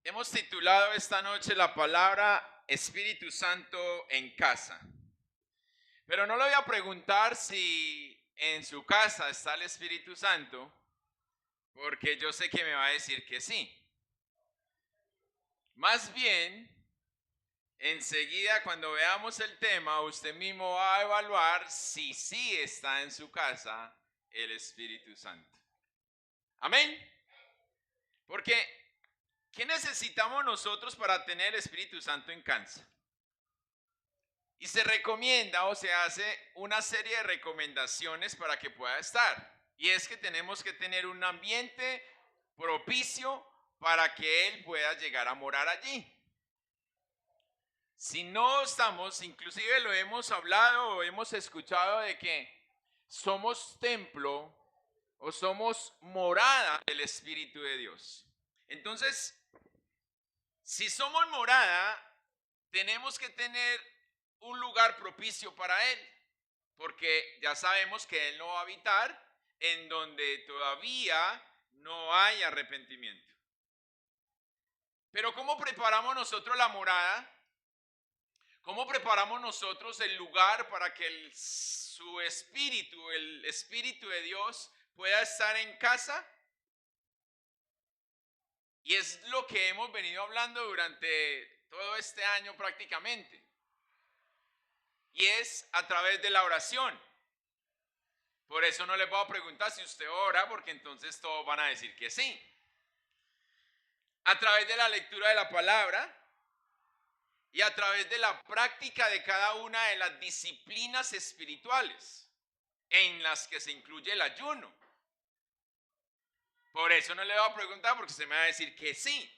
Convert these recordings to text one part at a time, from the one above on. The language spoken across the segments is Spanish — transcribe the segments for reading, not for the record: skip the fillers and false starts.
Hemos titulado esta noche la palabra Espíritu Santo en casa. Pero no le voy a preguntar si en su casa está el Espíritu Santo, porque yo sé que me va a decir que sí. Más bien, enseguida cuando veamos el tema, usted mismo va a evaluar si sí está en su casa el Espíritu Santo. Amén. Porque, ¿qué necesitamos nosotros para tener el Espíritu Santo en casa? Y se recomienda o se hace una serie de recomendaciones para que pueda estar. Y es que tenemos que tener un ambiente propicio para que Él pueda llegar a morar allí. Si no estamos, inclusive lo hemos hablado o hemos escuchado de que somos templo o somos morada del Espíritu de Dios. Entonces, si somos morada, tenemos que tener un lugar propicio para Él, porque ya sabemos que Él no va a habitar en donde todavía no hay arrepentimiento. Pero ¿cómo preparamos nosotros la morada? ¿Cómo preparamos nosotros el lugar para que su espíritu, el Espíritu de Dios, pueda estar en casa? Y es lo que hemos venido hablando durante todo este año prácticamente. Y es a través de la oración. Por eso no les voy a preguntar si usted ora, porque entonces todos van a decir que sí. A través de la lectura de la palabra y a través de la práctica de cada una de las disciplinas espirituales en las que se incluye el ayuno. Por eso no le voy a preguntar, porque usted me va a decir que sí.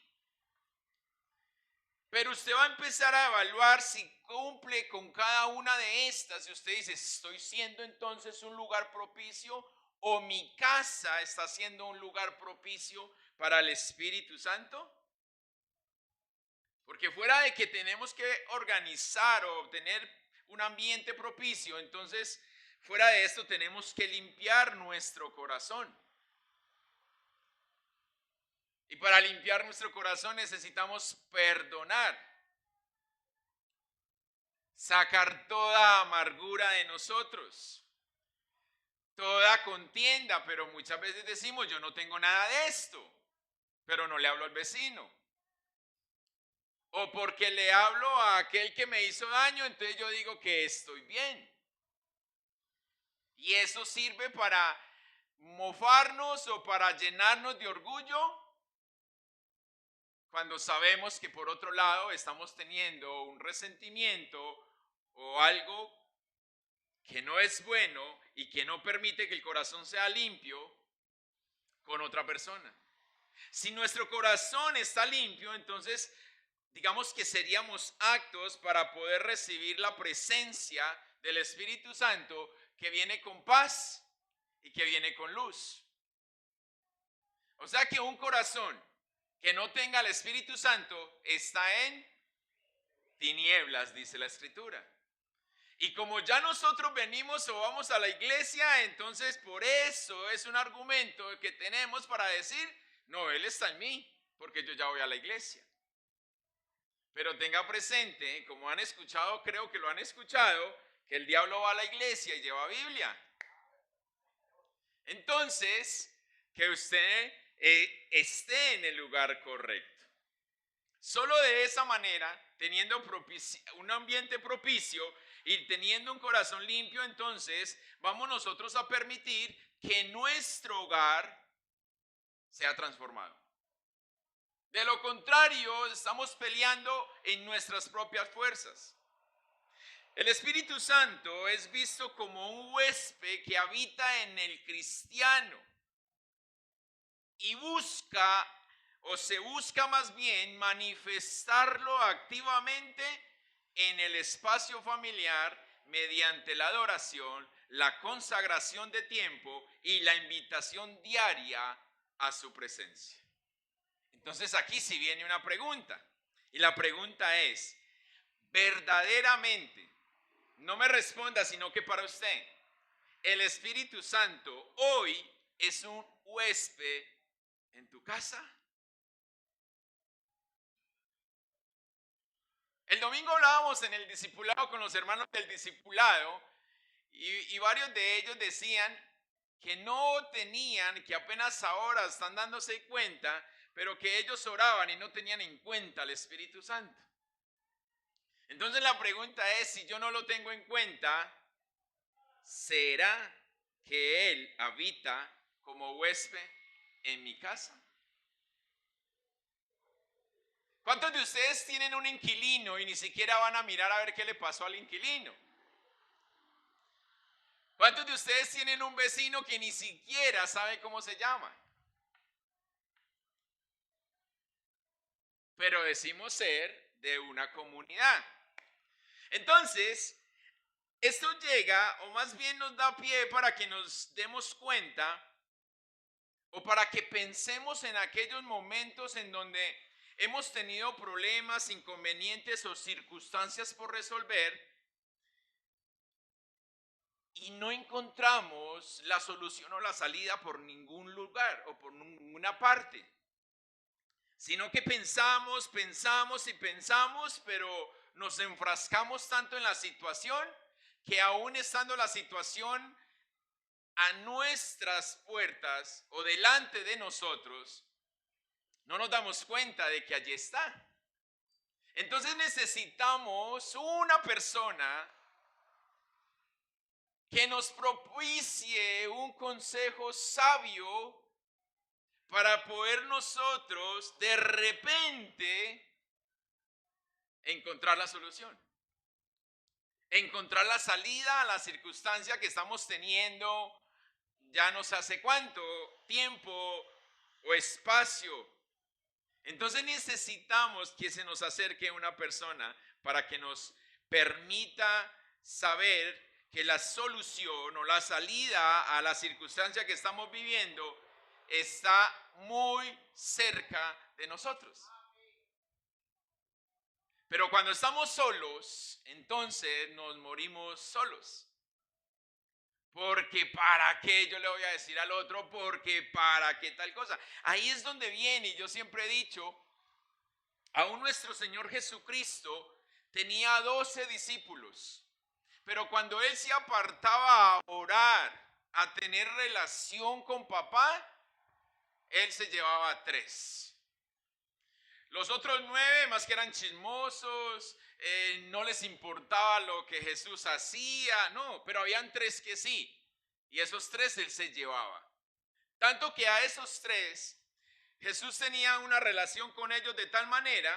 Pero usted va a empezar a evaluar si cumple con cada una de estas. Y usted dice, ¿estoy siendo entonces un lugar propicio o mi casa está siendo un lugar propicio para el Espíritu Santo? Porque fuera de que tenemos que organizar o tener un ambiente propicio, entonces fuera de esto tenemos que limpiar nuestro corazón. Y para limpiar nuestro corazón necesitamos perdonar, sacar toda amargura de nosotros, toda contienda, pero muchas veces decimos, yo no tengo nada de esto, pero no le hablo al vecino. O porque le hablo a aquel que me hizo daño, entonces yo digo que estoy bien. Y eso sirve para mofarnos o para llenarnos de orgullo cuando sabemos que por otro lado estamos teniendo un resentimiento o algo que no es bueno y que no permite que el corazón sea limpio con otra persona. Si nuestro corazón está limpio, entonces digamos que seríamos actos para poder recibir la presencia del Espíritu Santo que viene con paz y que viene con luz. O sea que un corazón que no tenga el Espíritu Santo está en tinieblas, dice la Escritura. Y como ya nosotros venimos o vamos a la iglesia, entonces por eso es un argumento que tenemos para decir, no, Él está en mí, porque yo ya voy a la iglesia. Pero tenga presente, como han escuchado, creo que lo han escuchado, que el diablo va a la iglesia y lleva Biblia. Entonces, que usted esté en el lugar correcto. Solo de esa manera, teniendo un ambiente propicio y teniendo un corazón limpio, entonces vamos nosotros a permitir que nuestro hogar sea transformado. De lo contrario, estamos peleando en nuestras propias fuerzas. El Espíritu Santo es visto como un huésped que habita en el cristiano y busca o se busca más bien manifestarlo activamente en el espacio familiar mediante la adoración, la consagración de tiempo y la invitación diaria a su presencia. Entonces aquí sí viene una pregunta y la pregunta es, verdaderamente, no me responda sino que para usted, ¿el Espíritu Santo hoy es un huésped en tu casa? El domingo hablábamos en el discipulado con los hermanos del discipulado y varios de ellos decían que no tenían, que apenas ahora están dándose cuenta, pero que ellos oraban y no tenían en cuenta al Espíritu Santo. Entonces la pregunta es, si yo no lo tengo en cuenta, ¿será que Él habita como huésped en mi casa? ¿Cuántos de ustedes tienen un inquilino y ni siquiera van a mirar a ver qué le pasó al inquilino? ¿Cuántos de ustedes tienen un vecino que ni siquiera sabe cómo se llama? Pero decimos ser de una comunidad. Entonces, esto llega, o más bien nos da pie para que nos demos cuenta, o para que pensemos en aquellos momentos en donde hemos tenido problemas, inconvenientes o circunstancias por resolver y no encontramos la solución o la salida por ningún lugar o por ninguna parte, sino que pensamos y pensamos, pero nos enfrascamos tanto en la situación que aún estando la situación a nuestras puertas o delante de nosotros, no nos damos cuenta de que allí está. Entonces necesitamos una persona que nos propicie un consejo sabio para poder nosotros de repente encontrar la solución, encontrar la salida a la circunstancia que estamos teniendo ya no sé hace cuánto tiempo o espacio. Entonces necesitamos que se nos acerque una persona para que nos permita saber que la solución o la salida a la circunstancia que estamos viviendo está muy cerca de nosotros. Pero cuando estamos solos, entonces nos morimos solos. Porque para qué yo le voy a decir al otro, porque para qué tal cosa. Ahí es donde viene, y yo siempre he dicho, aún nuestro Señor Jesucristo tenía 12 discípulos, pero cuando Él se apartaba a orar, a tener relación con papá, Él se llevaba a 3. Los otros 9, más que eran chismosos, no les importaba lo que Jesús hacía, no, pero habían 3 que sí, y esos 3 Él se llevaba. Tanto que a esos 3, Jesús tenía una relación con ellos de tal manera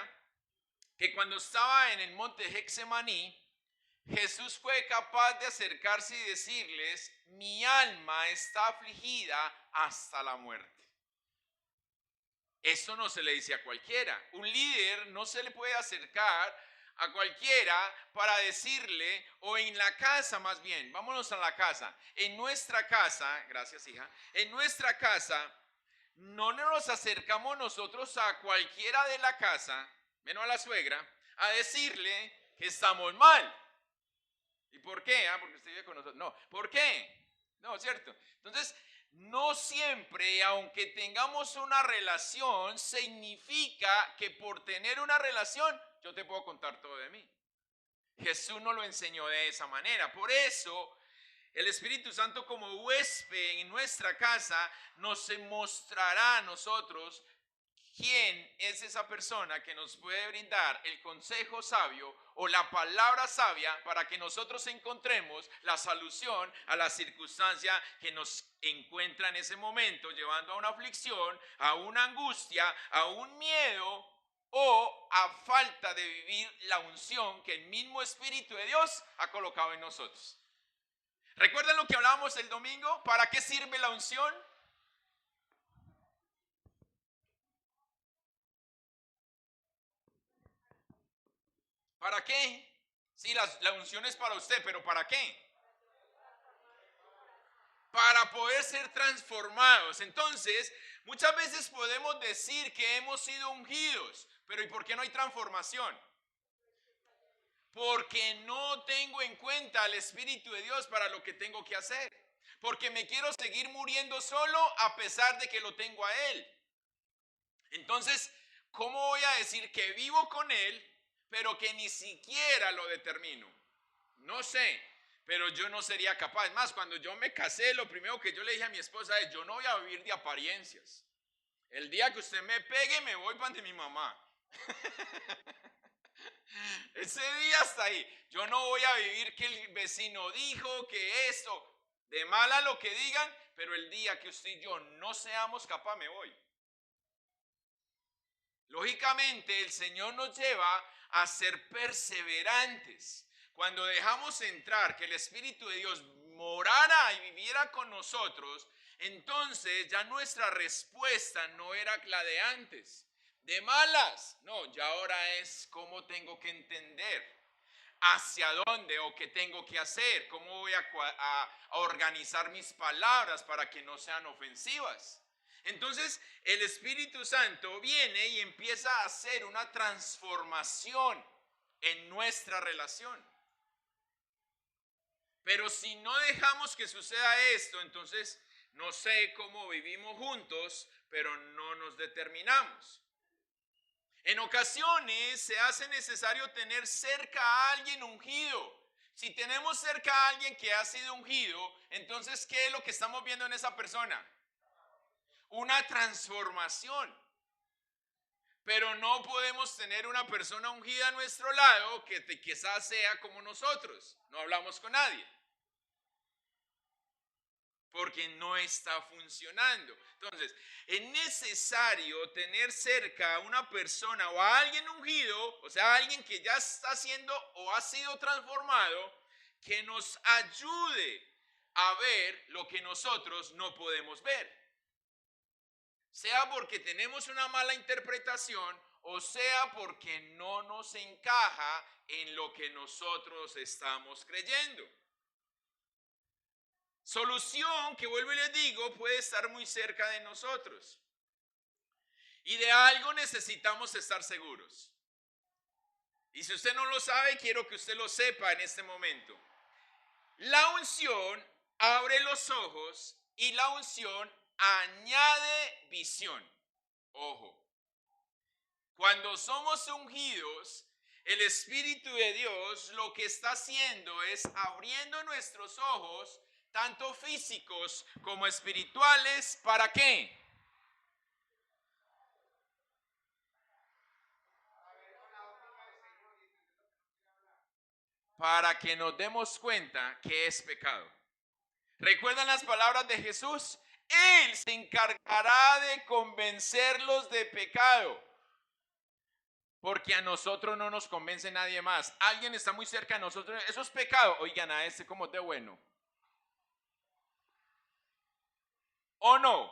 que cuando estaba en el monte Getsemaní, Jesús fue capaz de acercarse y decirles, mi alma está afligida hasta la muerte. Eso no se le dice a cualquiera. Un líder no se le puede acercar a cualquiera para decirle, o en la casa más bien, vámonos a la casa. En nuestra casa, gracias hija, en nuestra casa no nos acercamos nosotros a cualquiera de la casa, menos a la suegra, a decirle que estamos mal. ¿Y por qué? Porque usted vive con nosotros. No, ¿por qué? No, ¿cierto? Entonces, no siempre, aunque tengamos una relación, significa que por tener una relación, yo te puedo contar todo de mí. Jesús nos lo enseñó de esa manera. Por eso, el Espíritu Santo como huésped en nuestra casa nos mostrará a nosotros quién es esa persona que nos puede brindar el consejo sabio o la palabra sabia para que nosotros encontremos la solución a la circunstancia que nos encuentra en ese momento, llevando a una aflicción, a una angustia, a un miedo o a falta de vivir la unción que el mismo Espíritu de Dios ha colocado en nosotros. ¿Recuerdan lo que hablábamos el domingo? ¿Para qué sirve la unción? ¿Para qué? Sí, la unción es para usted, pero ¿para qué? Para poder ser transformados. Entonces, muchas veces podemos decir que hemos sido ungidos, pero ¿y por qué no hay transformación? Porque no tengo en cuenta al Espíritu de Dios para lo que tengo que hacer. Porque me quiero seguir muriendo solo a pesar de que lo tengo a Él. Entonces, ¿cómo voy a decir que vivo con Él pero que ni siquiera lo determino. No sé, pero yo no sería capaz. Más, cuando yo me casé, lo primero que yo le dije a mi esposa es, yo no voy a vivir de apariencias. El día que usted me pegue, me voy para de mi mamá. Ese día hasta ahí. Yo no voy a vivir que el vecino dijo, que esto, de mala lo que digan, pero el día que usted y yo no seamos capaz, me voy. Lógicamente, el Señor nos lleva a ser perseverantes. Cuando dejamos entrar, que el Espíritu de Dios morara y viviera con nosotros, entonces ya nuestra respuesta no era la de antes. De malas, no, ya ahora es cómo tengo que entender, hacia dónde o qué tengo que hacer, cómo voy a organizar mis palabras para que no sean ofensivas. Entonces el Espíritu Santo viene y empieza a hacer una transformación en nuestra relación. Pero si no dejamos que suceda esto, entonces no sé cómo vivimos juntos, pero no nos determinamos. En ocasiones se hace necesario tener cerca a alguien ungido. Si tenemos cerca a alguien que ha sido ungido, entonces ¿qué es lo que estamos viendo en esa persona? Una transformación. Pero no podemos tener una persona ungida a nuestro lado que quizás sea como nosotros. No hablamos con nadie, porque no está funcionando. Entonces, es necesario tener cerca a una persona o a alguien ungido, o sea, alguien que ya está siendo o ha sido transformado, que nos ayude a ver lo que nosotros no podemos ver. Sea porque tenemos una mala interpretación o sea porque no nos encaja en lo que nosotros estamos creyendo. Solución que, vuelvo y les digo, puede estar muy cerca de nosotros. Y de algo necesitamos estar seguros. Y si usted no lo sabe, quiero que usted lo sepa en este momento. La unción abre los ojos y la unción añade visión. Ojo, cuando somos ungidos, el Espíritu de Dios lo que está haciendo es abriendo nuestros ojos, tanto físicos como espirituales, ¿para qué? Para que nos demos cuenta que es pecado. ¿Recuerdan las palabras de Jesús? Él se encargará de convencerlos de pecado, porque a nosotros no nos convence nadie más. Alguien está muy cerca de nosotros, eso es pecado. Oigan, a este como de bueno. ¿O no?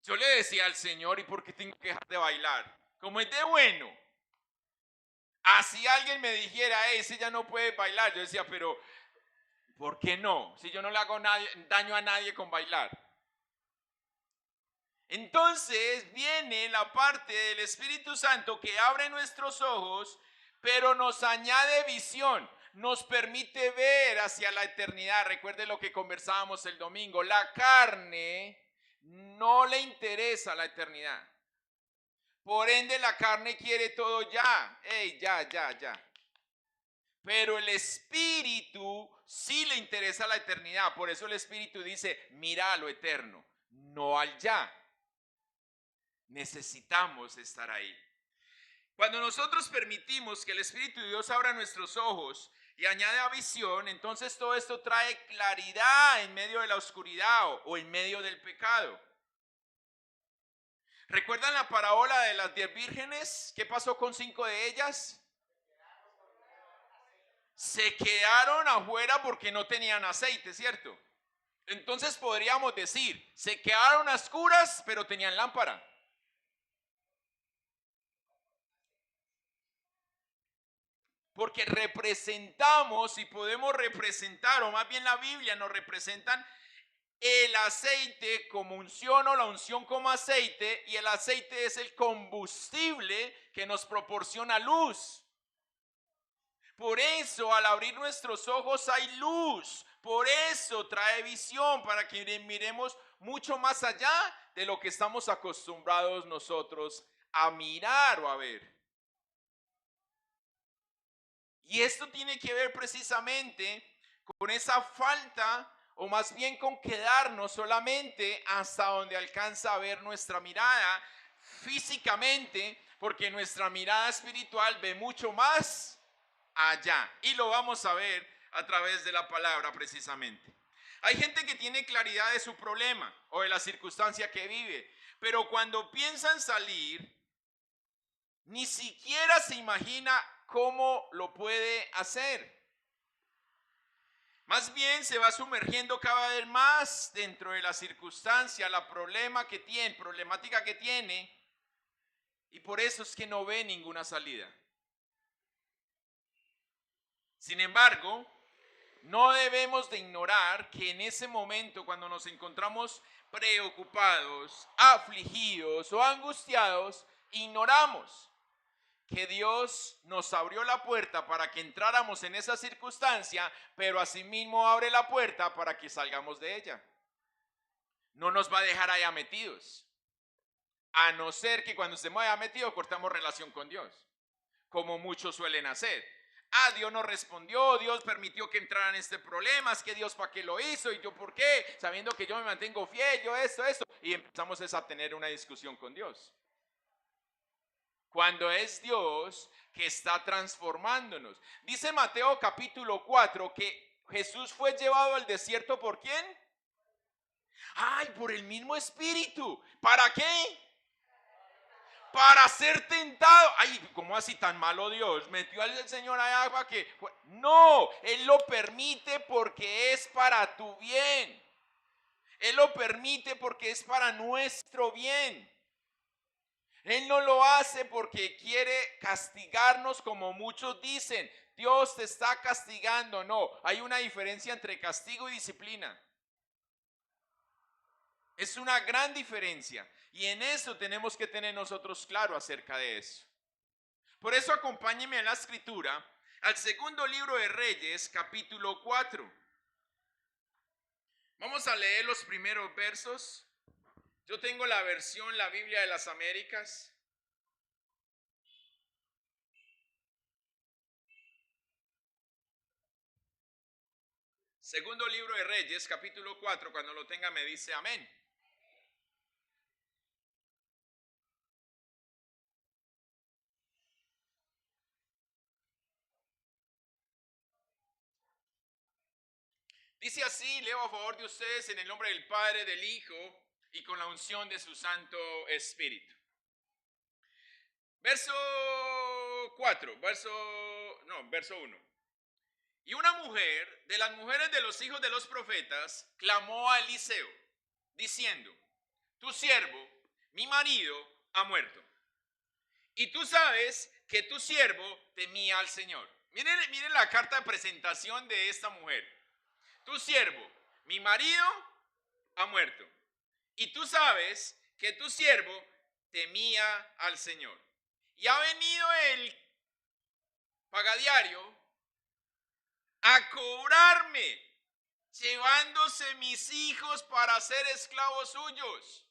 Yo le decía al Señor, ¿y por qué tengo que dejar de bailar? Como es de bueno. Así alguien me dijera, ese ya no puede bailar. Yo decía, pero ¿por qué no? Si yo no le hago daño a nadie con bailar. Entonces viene la parte del Espíritu Santo que abre nuestros ojos, pero nos añade visión, nos permite ver hacia la eternidad. Recuerde lo que conversábamos el domingo, la carne no le interesa la eternidad. Por ende la carne quiere todo ya, ya. Pero el Espíritu sí le interesa la eternidad. Por eso el Espíritu dice, mira a lo eterno, no al ya. Necesitamos estar ahí. Cuando nosotros permitimos que el Espíritu de Dios abra nuestros ojos y añade visión, entonces todo esto trae claridad en medio de la oscuridad o en medio del pecado. ¿Recuerdan la parábola de las 10 vírgenes? ¿Qué pasó con 5 de ellas? Se quedaron afuera porque no tenían aceite, ¿cierto? Entonces podríamos decir, se quedaron a oscuras, pero tenían lámpara. Porque representamos y podemos representar, o más bien la Biblia nos representan el aceite como unción o la unción como aceite, y el aceite es el combustible que nos proporciona luz. Por eso al abrir nuestros ojos hay luz, por eso trae visión para que miremos mucho más allá de lo que estamos acostumbrados nosotros a mirar o a ver. Y esto tiene que ver precisamente con esa falta, o más bien con quedarnos solamente hasta donde alcanza a ver nuestra mirada físicamente, porque nuestra mirada espiritual ve mucho más allá. Y lo vamos a ver a través de la palabra precisamente. Hay gente que tiene claridad de su problema o de la circunstancia que vive, pero cuando piensan salir, ni siquiera se imagina cómo lo puede hacer. Más bien se va sumergiendo cada vez más dentro de la circunstancia, la problemática que tiene, y por eso es que no ve ninguna salida. Sin embargo, no debemos de ignorar que en ese momento, cuando nos encontramos preocupados, afligidos o angustiados, ignoramos que Dios nos abrió la puerta para que entráramos en esa circunstancia, pero asimismo abre la puerta para que salgamos de ella. No nos va a dejar allá metidos, a no ser que cuando estemos allá metidos cortamos relación con Dios, como muchos suelen hacer. Dios no respondió, Dios permitió que entrara en este problema, es que Dios para qué lo hizo y yo por qué, sabiendo que yo me mantengo fiel, yo esto, y empezamos a tener una discusión con Dios. Cuando es Dios que está transformándonos. Dice Mateo capítulo 4 que Jesús fue llevado al desierto ¿por quién? Por el mismo Espíritu. ¿Para qué? Para ser tentado. ¿Cómo así tan malo Dios? Metió al Señor allá para que... No, Él lo permite porque es para tu bien. Él lo permite porque es para nuestro bien. Él no lo hace porque quiere castigarnos como muchos dicen. Dios te está castigando. No, hay una diferencia entre castigo y disciplina. Es una gran diferencia. Y en eso tenemos que tener nosotros claro acerca de eso. Por eso acompáñenme en la escritura al segundo libro de Reyes, capítulo 4. Vamos a leer los primeros versos. Yo tengo la versión, la Biblia de las Américas. Segundo libro de Reyes, capítulo 4, cuando lo tenga me dice amén. Dice así, leo a favor de ustedes en el nombre del Padre, del Hijo y con la unción de su Santo Espíritu. Verso 4, verso 1. Y una mujer de las mujeres de los hijos de los profetas clamó a Eliseo, diciendo, tu siervo, mi marido, ha muerto. Y tú sabes que tu siervo temía al Señor. Miren la carta de presentación de esta mujer. Tu siervo, mi marido, ha muerto. Y tú sabes que tu siervo temía al Señor. Y ha venido el pagadiario a cobrarme, llevándose mis hijos para ser esclavos suyos.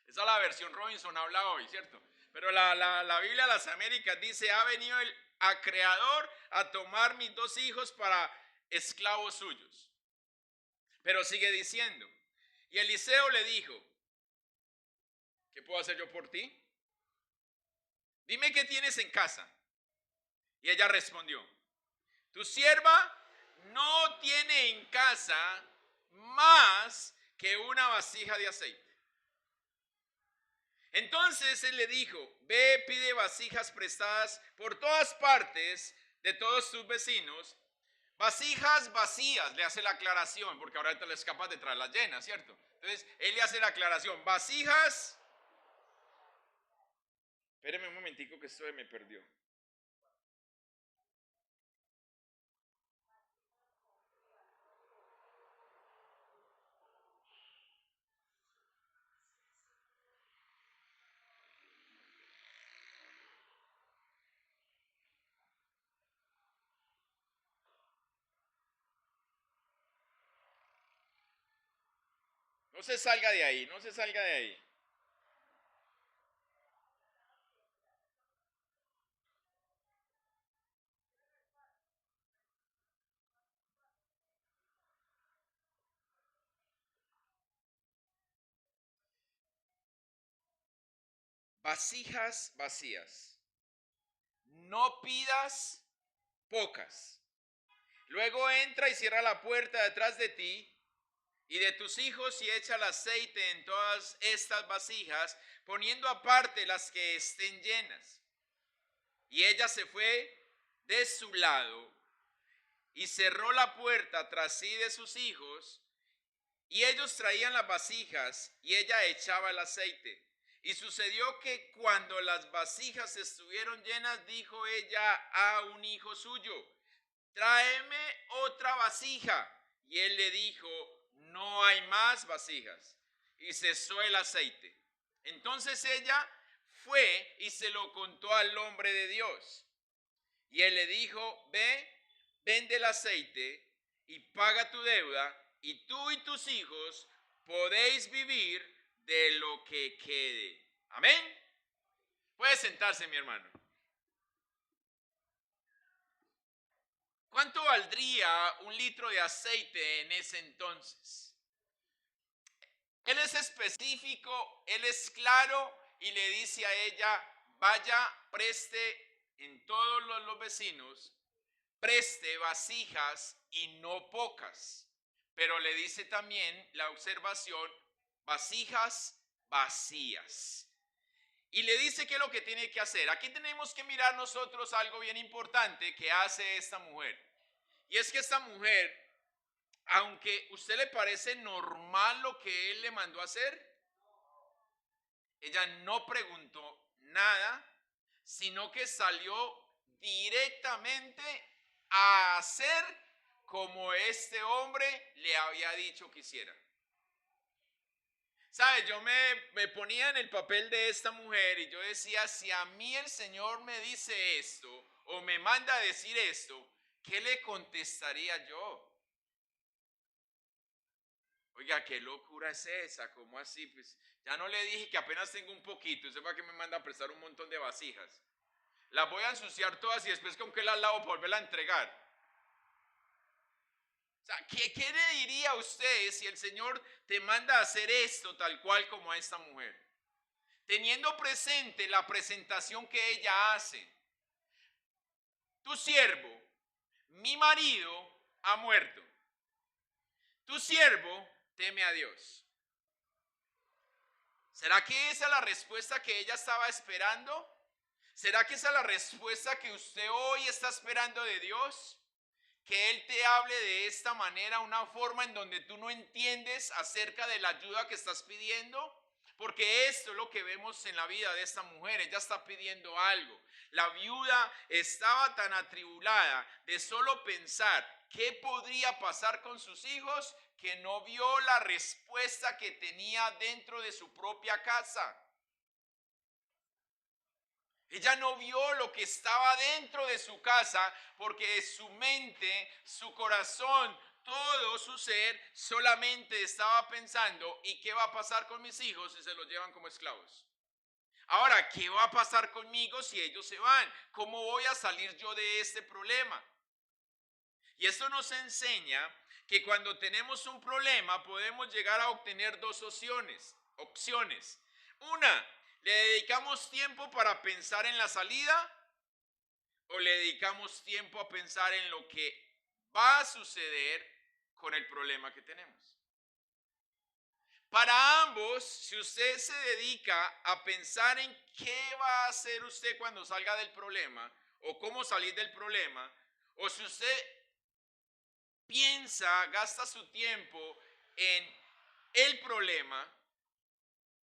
Esa es la versión Robinson habla hoy, ¿cierto? Pero la Biblia de las Américas dice, ha venido el acreedor a tomar mis dos hijos para esclavos suyos. Pero sigue diciendo, y Eliseo le dijo, ¿qué puedo hacer yo por ti? Dime qué tienes en casa. Y ella respondió, tu sierva no tiene en casa más que una vasija de aceite. Entonces él le dijo, ve, pide vasijas prestadas por todas partes de todos tus vecinos, vasijas vacías, le hace la aclaración, porque ahora te es capaz de traerlas llenas, ¿cierto? Entonces él le hace la aclaración, vasijas, espéreme un momentico que esto me perdió. No se salga de ahí, no se salga de ahí. vasijas vacías. No pidas pocas. Luego entra y cierra la puerta detrás de ti y de tus hijos y echa el aceite en todas estas vasijas, poniendo aparte las que estén llenas. Y ella se fue de su lado y cerró la puerta tras sí de sus hijos, y ellos traían las vasijas y ella echaba el aceite. Y sucedió que cuando las vasijas estuvieron llenas, dijo ella a un hijo suyo: tráeme otra vasija. Y él le dijo: no hay más vasijas. Y cesó el aceite. Entonces ella fue y se lo contó al hombre de Dios. Y él le dijo: ve, vende el aceite y paga tu deuda, y tú y tus hijos podéis vivir de lo que quede. Amén. Puede sentarse, mi hermano. ¿Cuánto valdría un litro de aceite en ese entonces? Él es específico, él es claro y le dice a ella: vaya, preste en todos los vecinos, preste vasijas y no pocas. Pero le dice también la observación: vasijas vacías. Y le dice qué es lo que tiene que hacer. Aquí tenemos que mirar nosotros algo bien importante que hace esta mujer. Y es que esta mujer, aunque usted le parece normal lo que él le mandó a hacer, ella no preguntó nada, sino que salió directamente a hacer como este hombre le había dicho que hiciera. ¿Sabe? Yo me ponía en el papel de esta mujer y yo decía: si a mí el Señor me dice esto o me manda a decir esto, ¿qué le contestaría yo? Oiga, qué locura es esa, ¿cómo así? Pues ya no le dije que apenas tengo un poquito, ¿usted para qué me manda a prestar un montón de vasijas? Las voy a ensuciar todas y después con qué las lavo para volverla a entregar. O sea, ¿qué le diría a usted si el Señor te manda a hacer esto tal cual como a esta mujer? Teniendo presente la presentación que ella hace. Tu siervo, mi marido, ha muerto. Tu siervo teme a Dios. ¿Será que esa es la respuesta que ella estaba esperando? ¿Será que esa es la respuesta que usted hoy está esperando de Dios? Que Él te hable de esta manera, una forma en donde tú no entiendes acerca de la ayuda que estás pidiendo. Porque esto es lo que vemos en la vida de esta mujer. Ella está pidiendo algo. La viuda estaba tan atribulada de solo pensar qué podría pasar con sus hijos, que no vio la respuesta que tenía dentro de su propia casa. Ella no vio lo que estaba dentro de su casa, porque su mente, su corazón, todo su ser solamente estaba pensando: ¿y qué va a pasar con mis hijos si se los llevan como esclavos? Ahora, ¿qué va a pasar conmigo si ellos se van? ¿Cómo voy a salir yo de este problema? Y esto nos enseña que cuando tenemos un problema podemos llegar a obtener dos opciones. Una, ¿le dedicamos tiempo para pensar en la salida o le dedicamos tiempo a pensar en lo que va a suceder con el problema que tenemos? Para ambos, si usted se dedica a pensar en qué va a hacer usted cuando salga del problema o cómo salir del problema, o si usted piensa, gasta su tiempo en el problema,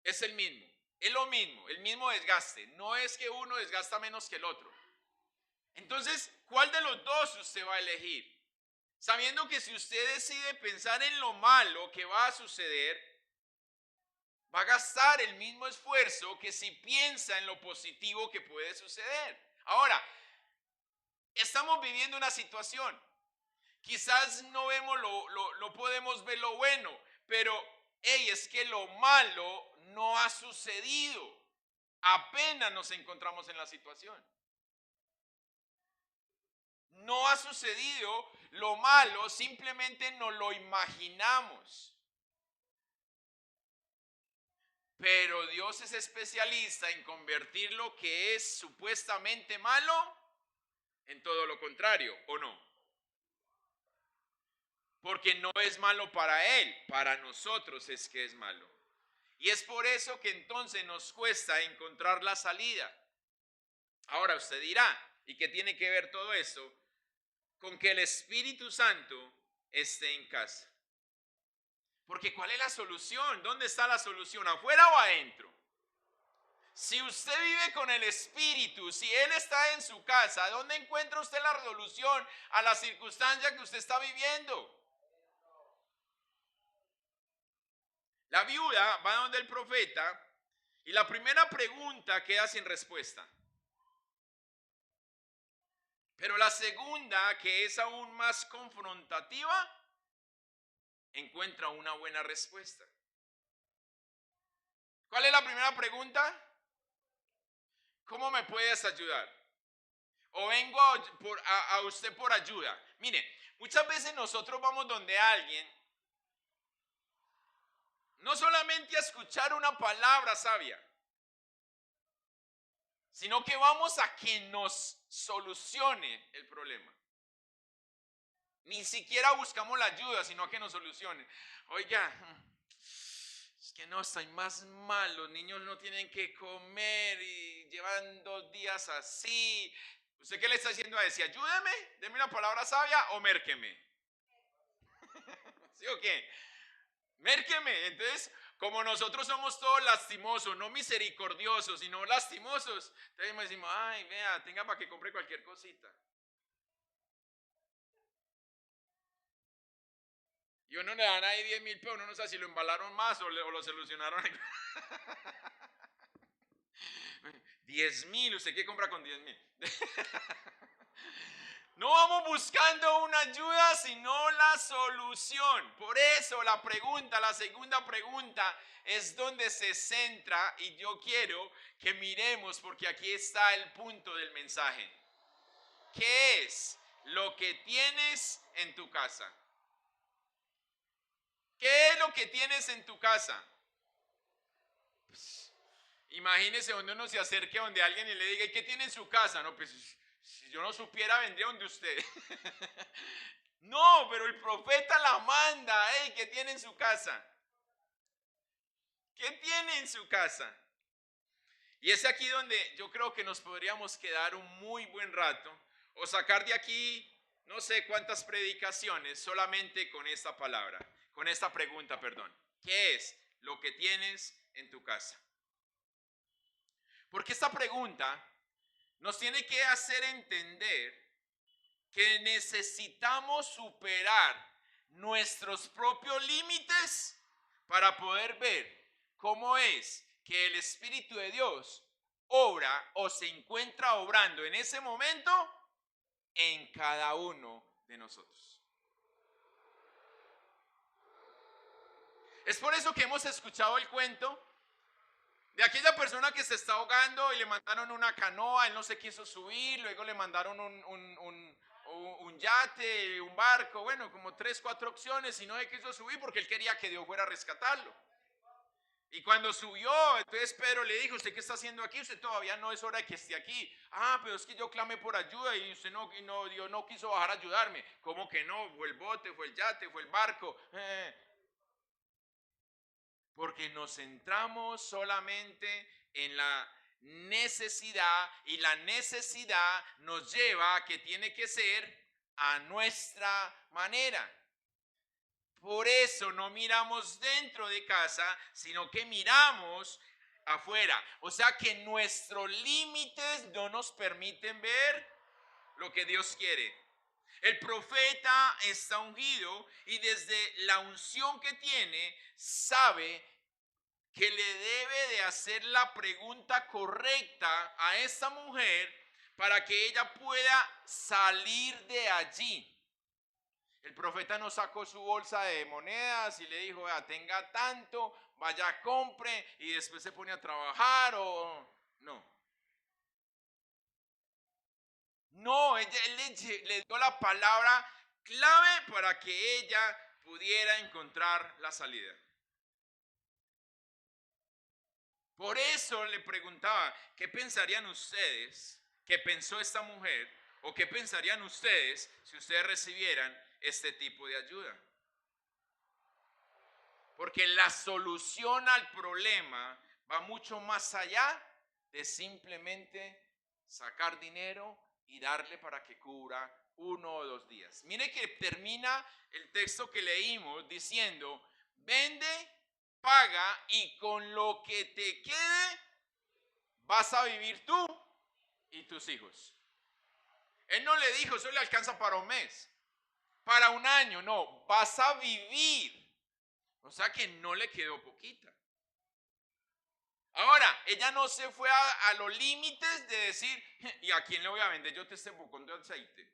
es el mismo. Es lo mismo, el mismo desgaste. No es que uno desgasta menos que el otro. Entonces, ¿cuál de los dos usted va a elegir? Sabiendo que si usted decide pensar en lo malo que va a suceder, va a gastar el mismo esfuerzo que si piensa en lo positivo que puede suceder. Ahora, estamos viviendo una situación. Quizás no podemos ver lo bueno, pero hey, es que lo malo no ha sucedido. Apenas nos encontramos en la situación. No ha sucedido lo malo, simplemente nos lo imaginamos. Pero Dios es especialista en convertir lo que es supuestamente malo en todo lo contrario, ¿o no? Porque no es malo para Él, para nosotros es que es malo. Y es por eso que entonces nos cuesta encontrar la salida. Ahora usted dirá, ¿y qué tiene que ver todo esto? Con que el Espíritu Santo esté en casa. Porque ¿cuál es la solución? ¿Dónde está la solución? ¿Afuera o adentro? Si usted vive con el Espíritu, si Él está en su casa, ¿dónde encuentra usted la resolución a la circunstancia que usted está viviendo? La viuda va donde el profeta y la primera pregunta queda sin respuesta. Pero la segunda, que es aún más confrontativa, encuentra una buena respuesta. ¿Cuál es la primera pregunta? ¿Cómo me puedes ayudar? O vengo a usted por ayuda. Mire, muchas veces nosotros vamos donde alguien, no solamente a escuchar una palabra sabia, sino que vamos a que nos solucione el problema. Ni siquiera buscamos la ayuda, sino a que nos solucione. Oiga, es que no, estoy más mal, los niños no tienen que comer y llevan 2 días así. ¿Usted qué le está diciendo a ese? Ayúdeme, deme una palabra sabia o mérqueme. ¿Sí o qué? Mérqueme. Entonces, como nosotros somos todos lastimosos, no misericordiosos, sino lastimosos, entonces me decimos, ay, vea, tenga para que compre cualquier cosita. Y uno le dan ahí 10.000 pesos, uno no sabe si lo embalaron más o lo solucionaron. 10.000, ¿usted qué compra con 10.000? No vamos buscando una ayuda, sino la solución. Por eso la pregunta, la segunda pregunta, es donde se centra y yo quiero que miremos porque aquí está el punto del mensaje. ¿Qué es lo que tienes en tu casa? ¿Qué es lo que tienes en tu casa? Pues, imagínese donde uno se acerque a donde alguien y le diga, ¿y qué tiene en su casa? No, pues si yo no supiera, vendría donde usted. No, pero el profeta la manda. Hey, ¿qué tiene en su casa? ¿Qué tiene en su casa? Y es aquí donde yo creo que nos podríamos quedar un muy buen rato o sacar de aquí no sé cuántas predicaciones solamente con esta palabra, con esta pregunta, perdón. ¿Qué es lo que tienes en tu casa? Porque esta pregunta nos tiene que hacer entender que necesitamos superar nuestros propios límites para poder ver cómo es que el Espíritu de Dios obra o se encuentra obrando en ese momento en cada uno de nosotros. Es por eso que hemos escuchado el cuento de aquella persona que se está ahogando y le mandaron una canoa, él no se quiso subir, luego le mandaron un yate, un barco, bueno, como 3, 4 opciones y no se quiso subir porque él quería que Dios fuera a rescatarlo. Y cuando subió, entonces Pedro le dijo, ¿usted qué está haciendo aquí? Usted todavía no es hora de que esté aquí. Ah, pero es que yo clamé por ayuda y usted Dios no quiso bajar a ayudarme. ¿Cómo que no? Fue el bote, fue el yate, fue el barco. Porque nos centramos solamente en la necesidad y la necesidad nos lleva a que tiene que ser a nuestra manera. Por eso no miramos dentro de casa, sino que miramos afuera. O sea que nuestros límites no nos permiten ver lo que Dios quiere. El profeta está ungido y desde la unción que tiene sabe que le debe de hacer la pregunta correcta a esta mujer para que ella pueda salir de allí. El profeta no sacó su bolsa de monedas y le dijo, tenga tanto, vaya, compre y después se pone a trabajar o no. No, él le dio la palabra clave para que ella pudiera encontrar la salida. Por eso le preguntaba, ¿qué pensarían ustedes? ¿Qué pensó esta mujer? ¿O qué pensarían ustedes si ustedes recibieran este tipo de ayuda? Porque la solución al problema va mucho más allá de simplemente sacar dinero y darle para que cubra 1 o 2 días. Mire que termina el texto que leímos diciendo, vende, paga y con lo que te quede vas a vivir tú y tus hijos. Él no le dijo, eso le alcanza para un mes, para un año, no, vas a vivir. O sea que no le quedó poquita. Ahora, ella no se fue a los límites de decir, ¿y a quién le voy a vender yo este bocón de aceite?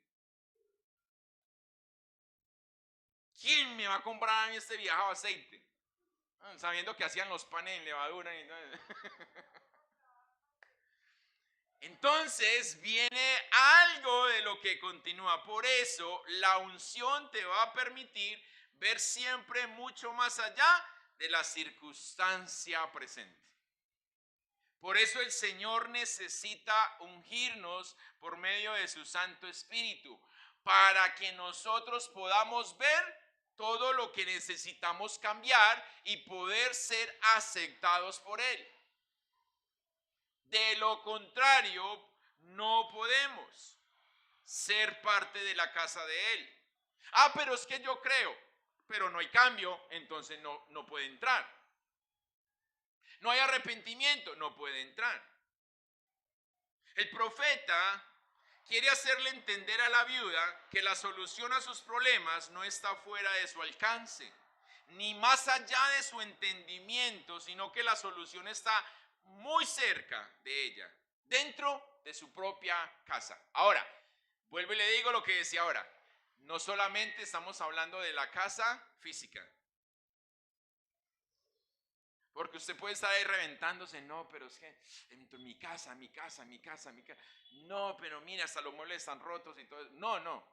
¿Quién me va a comprar a mí este viajado aceite? Sabiendo que hacían los panes en levadura. Entonces viene algo de lo que continúa. Por eso la unción te va a permitir ver siempre mucho más allá de la circunstancia presente. Por eso el Señor necesita ungirnos por medio de su Santo Espíritu, para que nosotros podamos ver todo lo que necesitamos cambiar y poder ser aceptados por Él. De lo contrario, no podemos ser parte de la casa de Él. Pero es que yo creo, pero no hay cambio, entonces no puede entrar. No hay arrepentimiento, no puede entrar. El profeta quiere hacerle entender a la viuda que la solución a sus problemas no está fuera de su alcance, ni más allá de su entendimiento, sino que la solución está muy cerca de ella, dentro de su propia casa. Ahora, vuelvo y le digo lo que decía ahora. No solamente estamos hablando de la casa física. Porque usted puede estar ahí reventándose, no, pero es que en mi casa. No, pero mira, hasta los muebles están rotos y todo eso. No.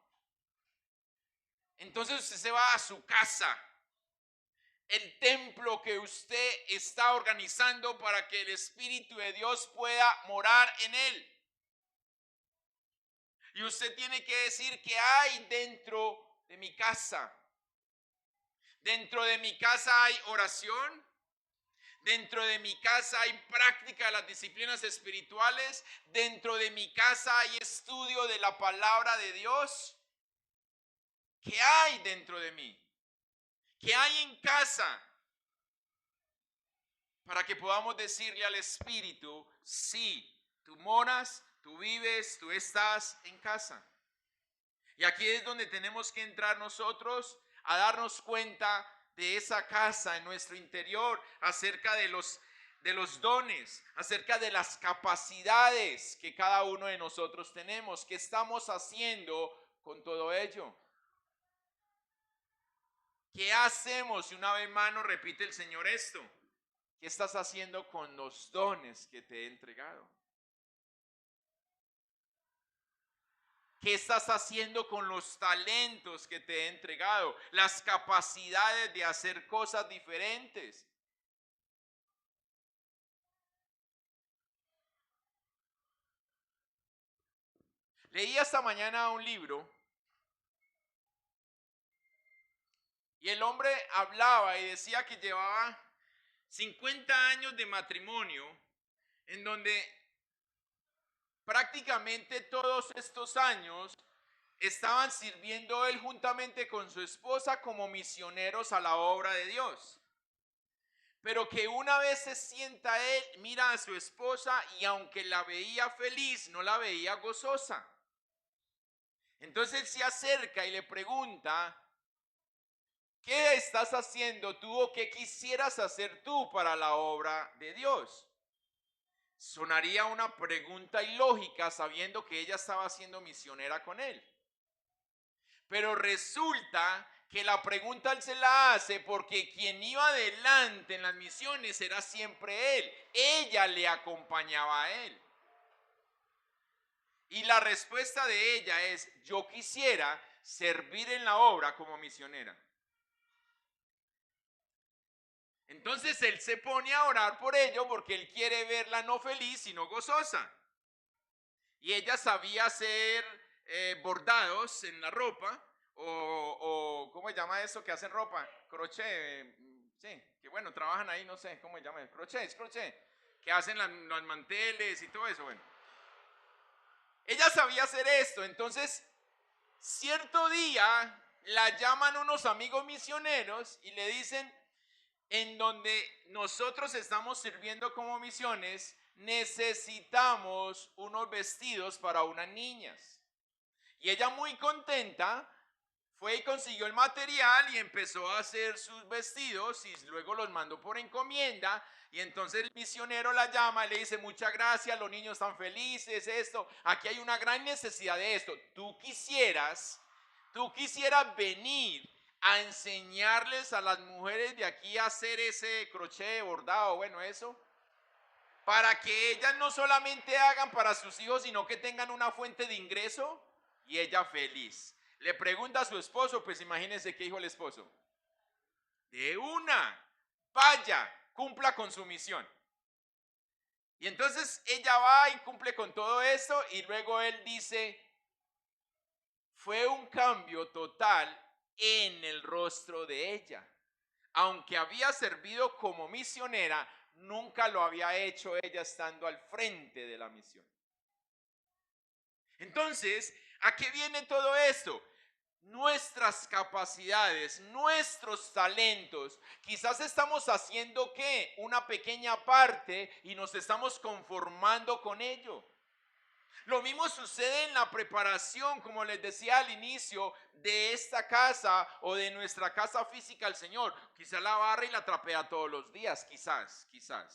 Entonces usted se va a su casa, el templo que usted está organizando para que el Espíritu de Dios pueda morar en él. Y usted tiene que decir qué hay dentro de mi casa. Dentro de mi casa hay oración. Dentro de mi casa hay práctica de las disciplinas espirituales. Dentro de mi casa hay estudio de la palabra de Dios. ¿Qué hay dentro de mí? ¿Qué hay en casa? Para que podamos decirle al Espíritu, sí, tú moras, tú vives, tú estás en casa. Y aquí es donde tenemos que entrar nosotros a darnos cuenta de esa casa en nuestro interior, acerca de los dones, acerca de las capacidades que cada uno de nosotros tenemos. ¿Qué estamos haciendo con todo ello? ¿Qué hacemos? Y una vez más nos repite el Señor esto. ¿Qué estás haciendo con los dones que te he entregado? ¿Qué estás haciendo con los talentos que te he entregado? Las capacidades de hacer cosas diferentes. Leí esta mañana un libro y el hombre hablaba y decía que llevaba 50 años de matrimonio en donde prácticamente todos estos años estaban sirviendo él juntamente con su esposa como misioneros a la obra de Dios. Pero que una vez se sienta él, mira a su esposa y aunque la veía feliz, no la veía gozosa. Entonces él se acerca y le pregunta, ¿qué estás haciendo tú o qué quisieras hacer tú para la obra de Dios? Sonaría una pregunta ilógica sabiendo que ella estaba siendo misionera con él. Pero resulta que la pregunta él se la hace porque quien iba adelante en las misiones era siempre él. Ella le acompañaba a él. Y la respuesta de ella es, yo quisiera servir en la obra como misionera. Entonces él se pone a orar por ello porque él quiere verla no feliz, sino gozosa. Y ella sabía hacer bordados en la ropa, ¿cómo se llama eso que hacen ropa? Crochet, sí, que bueno, trabajan ahí, no sé, ¿cómo se llama? Crochet, es crochet, que hacen los manteles y todo eso, bueno. Ella sabía hacer esto, entonces cierto día la llaman unos amigos misioneros y le dicen, en donde nosotros estamos sirviendo como misiones, necesitamos unos vestidos para unas niñas. Y ella muy contenta fue y consiguió el material y empezó a hacer sus vestidos y luego los mandó por encomienda. Y entonces el misionero la llama y le dice, muchas gracias, los niños están felices, esto, aquí hay una gran necesidad de esto. Tú quisieras venir a enseñarles a las mujeres de aquí a hacer ese crochet, bordado, bueno, eso, para que ellas no solamente hagan para sus hijos, sino que tengan una fuente de ingreso. Y ella feliz. Le pregunta a su esposo, pues imagínense qué dijo el esposo. De una, vaya, cumpla con su misión. Y entonces ella va y cumple con todo esto y luego él dice, fue un cambio total en el rostro de ella. Aunque había servido como misionera, nunca lo había hecho ella estando al frente de la misión. Entonces, ¿a qué viene todo esto? Nuestras capacidades, nuestros talentos. Quizás estamos haciendo ¿qué? Una pequeña parte y nos estamos conformando con ello. Lo mismo sucede en la preparación, como les decía al inicio, de esta casa o de nuestra casa física al Señor. Quizás la barra y la trapea todos los días, quizás,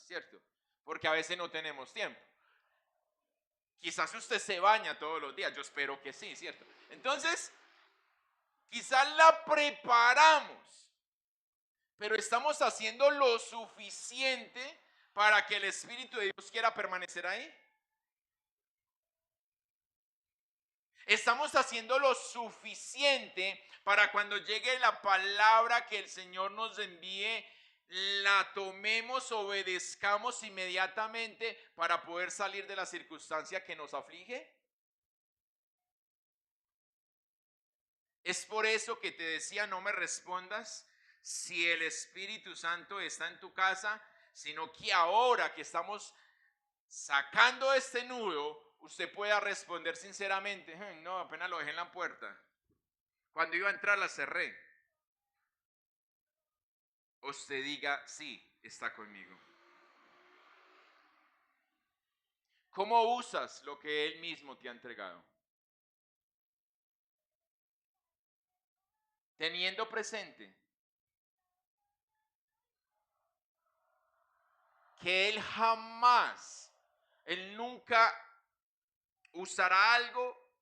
¿cierto? Porque a veces no tenemos tiempo. Quizás usted se baña todos los días, yo espero que sí, ¿cierto? Entonces, quizás la preparamos, pero estamos haciendo lo suficiente para que el Espíritu de Dios quiera permanecer ahí. Estamos haciendo lo suficiente para cuando llegue la palabra que el Señor nos envíe, la tomemos, obedezcamos inmediatamente para poder salir de la circunstancia que nos aflige. Es por eso que te decía, no me respondas si el Espíritu Santo está en tu casa, sino que ahora que estamos sacando este nudo, usted pueda responder sinceramente, no, apenas lo dejé en la puerta. Cuando iba a entrar la cerré. Usted diga, sí, está conmigo. ¿Cómo usas lo que Él mismo te ha entregado? Teniendo presente que Él nunca usará algo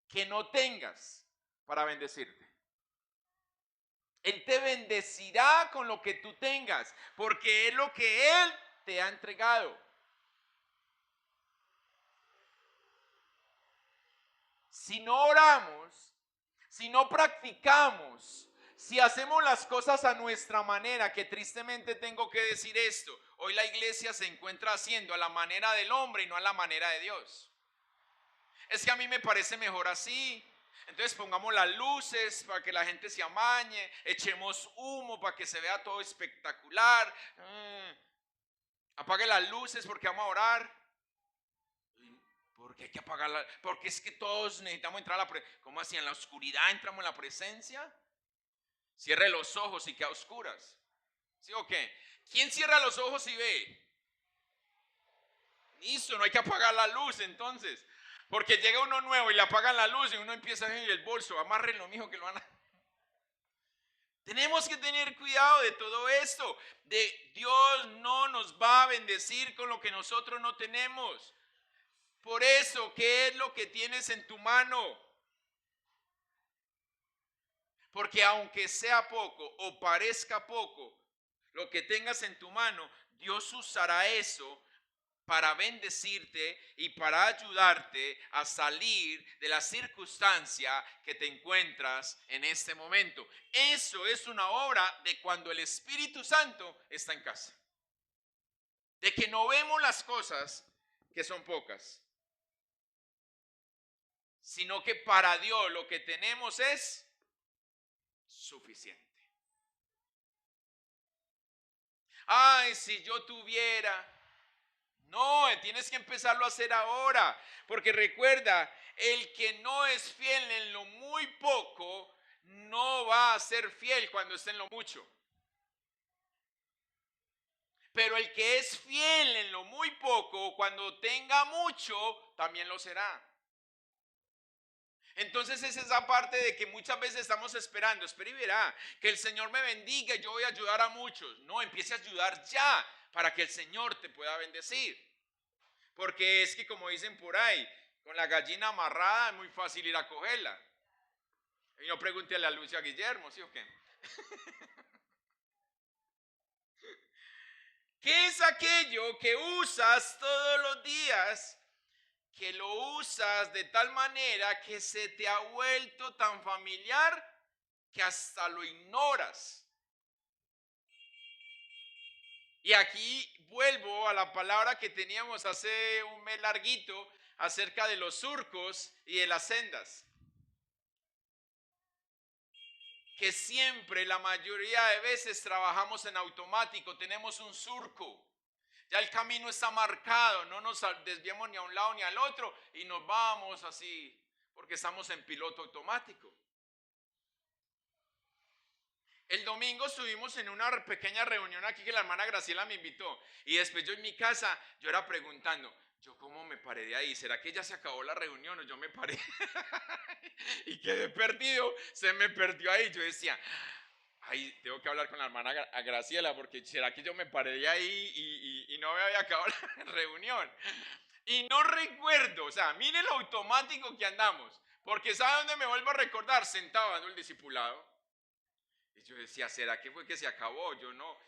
que no tengas para bendecirte. Él te bendecirá con lo que tú tengas, porque es lo que Él te ha entregado. Si no oramos, si no practicamos, si hacemos las cosas a nuestra manera, que tristemente tengo que decir esto, hoy la iglesia se encuentra haciendo a la manera del hombre y no a la manera de Dios. Es que a mí me parece mejor así. Entonces pongamos las luces para que la gente se amañe, echemos humo para que se vea todo espectacular. Apague las luces porque vamos a orar. ¿Por qué hay que apagarla? Porque es que todos necesitamos entrar a la presencia. ¿Cómo así? ¿En la oscuridad entramos en la presencia? Cierre los ojos y queda a oscuras. ¿Sí o qué? ¿Quién cierra los ojos y ve? Listo, no hay que apagar la luz entonces. Porque llega uno nuevo y le apagan la luz y uno empieza a ir el bolso. Amárrenlo, mijo, que lo van a... Tenemos que tener cuidado de todo esto. Dios no nos va a bendecir con lo que nosotros no tenemos. Por eso, ¿qué es lo que tienes en tu mano? Porque aunque sea poco o parezca poco, lo que tengas en tu mano, Dios usará eso para bendecirte y para ayudarte a salir de la circunstancia que te encuentras en este momento. Eso es una obra de cuando el Espíritu Santo está en casa. De que no vemos las cosas que son pocas, sino que para Dios lo que tenemos es suficiente. Ay, si yo tuviera. No, tienes que empezarlo a hacer ahora, porque recuerda, el que no es fiel en lo muy poco, no va a ser fiel cuando esté en lo mucho. Pero el que es fiel en lo muy poco, cuando tenga mucho, también lo será. Entonces es esa parte de que muchas veces estamos esperando, espera y verá, que el Señor me bendiga y yo voy a ayudar a muchos. No, empiece a ayudar ya para que el Señor te pueda bendecir. Porque es que como dicen por ahí, con la gallina amarrada es muy fácil ir a cogerla. Y no pregúntele a Lucia Guillermo, ¿sí o qué? ¿Qué es aquello que usas todos los días? Que lo usas de tal manera que se te ha vuelto tan familiar que hasta lo ignoras. Y aquí vuelvo a la palabra que teníamos hace un mes larguito acerca de los surcos y de las sendas. Que siempre, la mayoría de veces trabajamos en automático, tenemos un surco. Ya el camino está marcado, no nos desviamos ni a un lado ni al otro y nos vamos así porque estamos en piloto automático. El domingo estuvimos en una pequeña reunión aquí que la hermana Graciela me invitó y después yo en mi casa yo era preguntando, yo cómo me paré de ahí, ¿será que ya se acabó la reunión o yo me paré? Y quedé perdido, se me perdió ahí, yo decía, ay, tengo que hablar con la hermana Graciela porque será que yo me paré de ahí y no me había acabado la reunión. Y no recuerdo, o sea, mire lo automático que andamos, porque ¿sabe dónde me vuelvo a recordar? Sentado dando el discipulado. Y yo decía, ¿será que fue que se acabó? Yo no.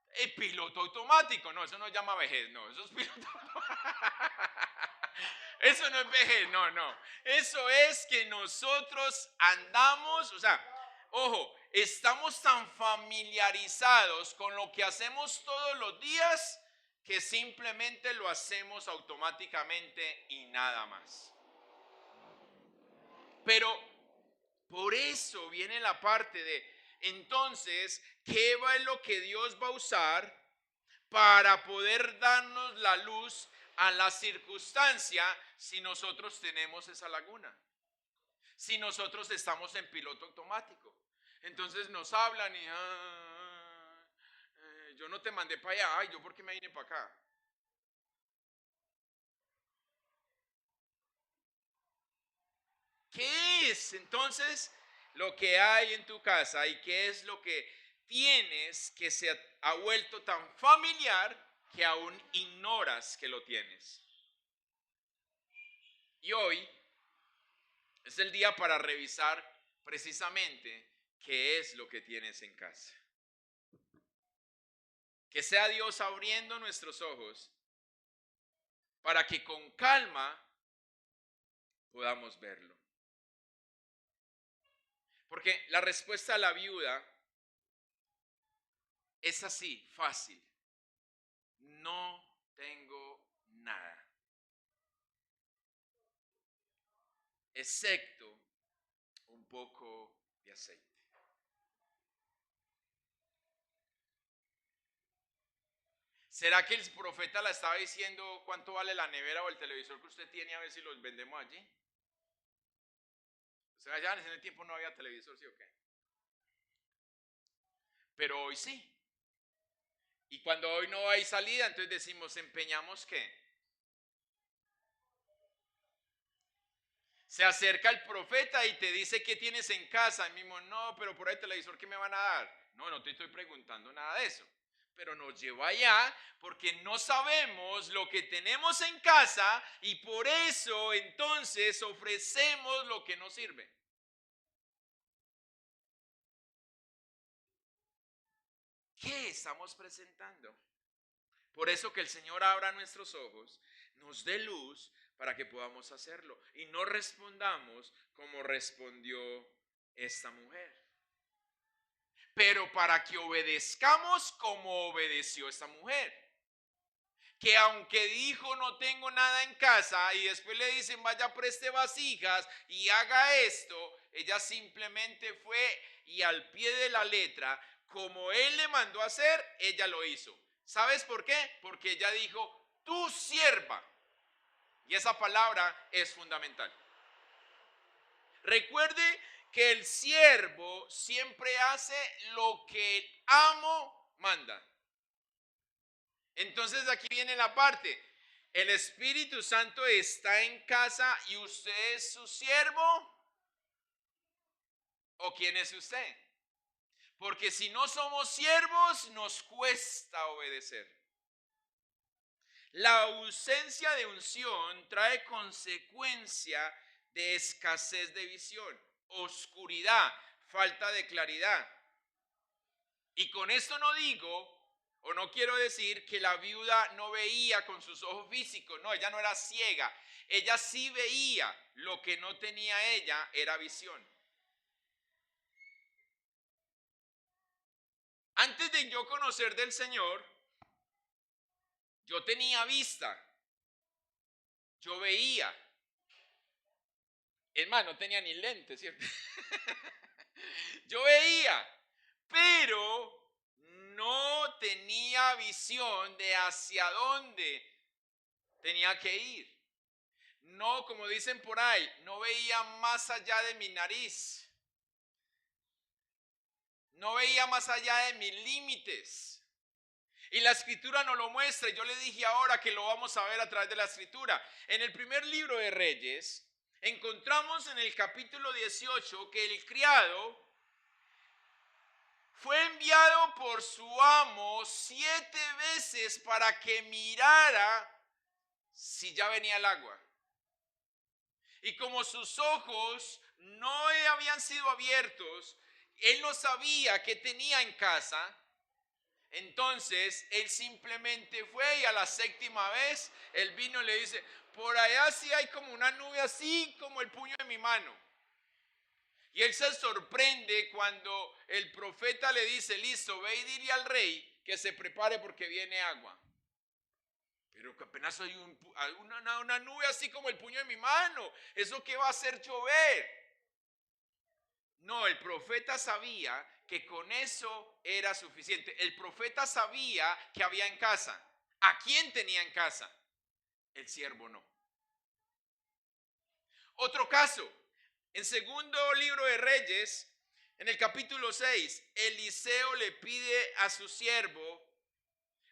El piloto automático, no, eso no llama vejez, no, eso es piloto automático. Eso no es vejez, no, no. Eso es que nosotros andamos, o sea, ojo, estamos tan familiarizados con lo que hacemos todos los días que simplemente lo hacemos automáticamente y nada más. Pero por eso viene la parte de, entonces, ¿qué va en lo que Dios va a usar para poder darnos la luz a la circunstancia si nosotros tenemos esa laguna? Si nosotros estamos en piloto automático. Entonces nos hablan y, yo no te mandé para allá, ay, yo por qué me vine para acá. ¿Qué es entonces lo que hay en tu casa y qué es lo que tienes que se ha vuelto tan familiar que aún ignoras que lo tienes? Y hoy es el día para revisar precisamente qué es lo que tienes en casa. Que sea Dios abriendo nuestros ojos para que con calma podamos verlo. Porque la respuesta a la viuda es así, fácil. No tengo nada, excepto un poco de aceite. ¿Será que el profeta le estaba diciendo cuánto vale la nevera o el televisor que usted tiene a ver si los vendemos allí? O sea, ya en ese tiempo no había televisor, ¿sí o qué? Pero hoy sí. Y cuando hoy no hay salida, entonces decimos, ¿empeñamos qué? Se acerca el profeta y te dice qué tienes en casa. Y mismo, no, pero por ahí televisor, ¿qué me van a dar? No, no te estoy preguntando nada de eso. Pero nos lleva allá porque no sabemos lo que tenemos en casa y por eso entonces ofrecemos lo que nos sirve. ¿Qué estamos presentando? Por eso que el Señor abra nuestros ojos, nos dé luz para que podamos hacerlo y no respondamos como respondió esta mujer. Pero para que obedezcamos como obedeció esta mujer. Que aunque dijo no tengo nada en casa y después le dicen vaya preste vasijas y haga esto, ella simplemente fue y al pie de la letra, como él le mandó a hacer, ella lo hizo. ¿Sabes por qué? Porque ella dijo tu sierva. Y esa palabra es fundamental. Recuerde que el siervo siempre hace lo que el amo manda. Entonces aquí viene la parte. El Espíritu Santo está en casa y usted es su siervo. ¿O quién es usted? Porque si no somos siervos, nos cuesta obedecer. La ausencia de unción trae consecuencia de escasez de visión, oscuridad, falta de claridad. Y con esto no digo, o no quiero decir que la viuda no veía con sus ojos físicos. No, ella no era ciega. Ella sí veía. Lo que no tenía ella era visión. Antes de yo conocer del Señor, yo tenía vista. Yo veía. Es más, no tenía ni lentes, ¿cierto? Yo veía, pero no tenía visión de hacia dónde tenía que ir. No, como dicen por ahí, no veía más allá de mi nariz. No veía más allá de mis límites. Y la escritura nos lo muestra. Y yo le dije ahora que lo vamos a ver a través de la escritura. En el primer libro de Reyes, encontramos en el capítulo 18 que el criado fue enviado por su amo 7 veces para que mirara si ya venía el agua. Y como sus ojos no habían sido abiertos, él no sabía qué tenía en casa. Entonces él simplemente fue y a la 7ª vez él vino y le dice, por allá sí hay como una nube así como el puño de mi mano. Y él se sorprende cuando el profeta le dice, listo, ve y dile al rey que se prepare porque viene agua. Pero que apenas hay una nube así como el puño de mi mano. ¿Eso qué va a hacer llover? No, el profeta sabía que con eso era suficiente. El profeta sabía que había en casa. ¿A quién tenía en casa? El siervo no. Otro caso, en segundo libro de Reyes, en el capítulo 6, Eliseo le pide a su siervo,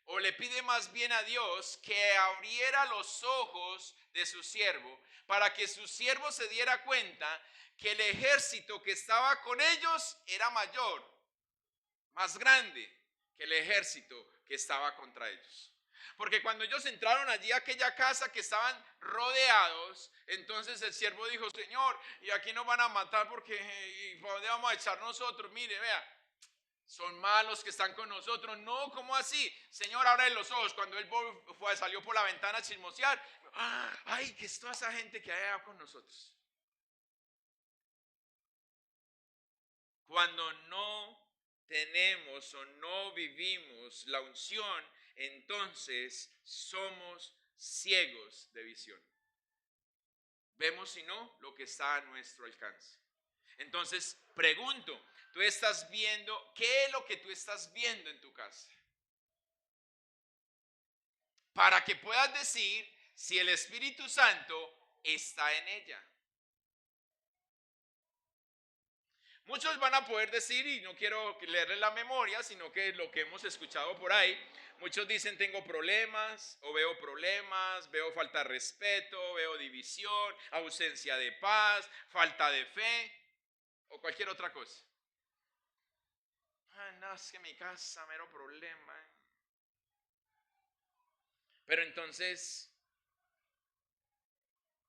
o le pide más bien a Dios, que abriera los ojos de su siervo, para que su siervo se diera cuenta que el ejército que estaba con ellos era mayor, más grande que el ejército que estaba contra ellos. Porque cuando ellos entraron allí a aquella casa que estaban rodeados, entonces el siervo dijo, Señor, y aquí nos van a matar porque, ¿y para dónde vamos a echar nosotros? Mire, vea, son malos que están con nosotros. No, ¿cómo así? Señor, abre los ojos. Cuando él salió por la ventana a chismosear, ay, que es toda esa gente que hay con nosotros. Cuando no tenemos o no vivimos la unción, entonces somos ciegos de visión. Vemos y no lo que está a nuestro alcance. Entonces, pregunto, ¿tú estás viendo qué es lo que tú estás viendo en tu casa? Para que puedas decir si el Espíritu Santo está en ella. Muchos van a poder decir, y no quiero leerles la memoria, sino que lo que hemos escuchado por ahí, muchos dicen tengo problemas, o veo falta de respeto, veo división, ausencia de paz, falta de fe, o cualquier otra cosa. No, es que mi casa, mero problema. Pero entonces,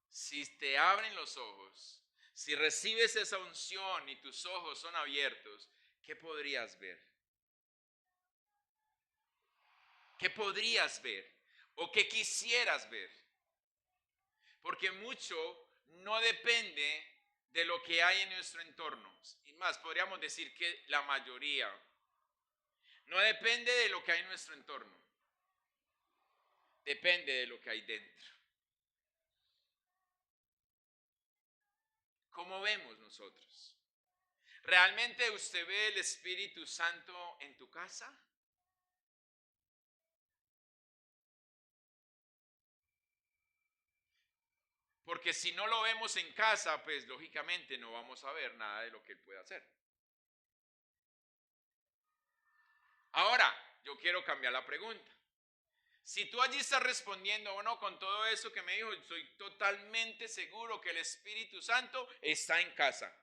si te abren los ojos, si recibes esa unción y tus ojos son abiertos, ¿qué podrías ver? ¿Qué podrías ver? ¿O qué quisieras ver? Porque mucho no depende de lo que hay en nuestro entorno. Y más, podríamos decir que la mayoría no depende de lo que hay en nuestro entorno. Depende de lo que hay dentro. ¿Cómo vemos nosotros? ¿Realmente usted ve el Espíritu Santo en tu casa? Porque si no lo vemos en casa, pues lógicamente no vamos a ver nada de lo que Él puede hacer. Ahora, yo quiero cambiar la pregunta. Si tú allí estás respondiendo, bueno, con todo eso que me dijo, estoy totalmente seguro que el Espíritu Santo está en casa.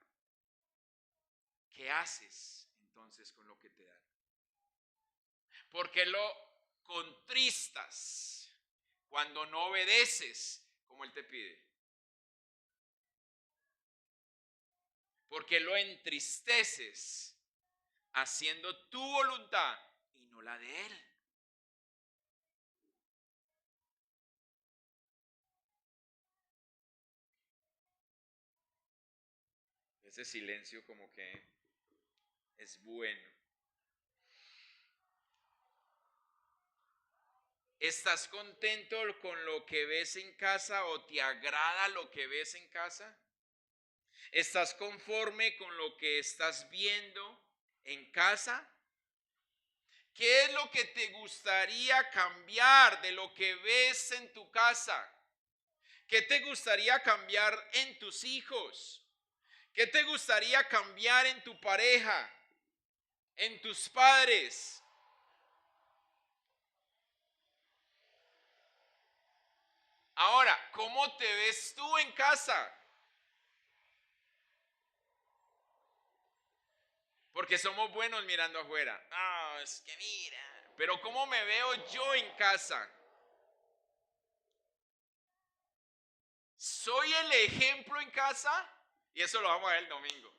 ¿Qué haces entonces con lo que te dan? ¿Por qué lo contristas cuando no obedeces como Él te pide? ¿Por qué lo entristeces haciendo tu voluntad y no la de Él? Ese silencio como que es bueno. ¿Estás contento con lo que ves en casa o te agrada lo que ves en casa? ¿Estás conforme con lo que estás viendo en casa? ¿Qué es lo que te gustaría cambiar de lo que ves en tu casa? ¿Qué te gustaría cambiar en tus hijos? ¿Qué te gustaría cambiar en tu pareja? ¿En tus padres? Ahora, ¿cómo te ves tú en casa? Porque somos buenos mirando afuera. Ah, es que mira. Pero ¿cómo me veo yo en casa? ¿Soy el ejemplo en casa? Y eso lo vamos a ver el domingo.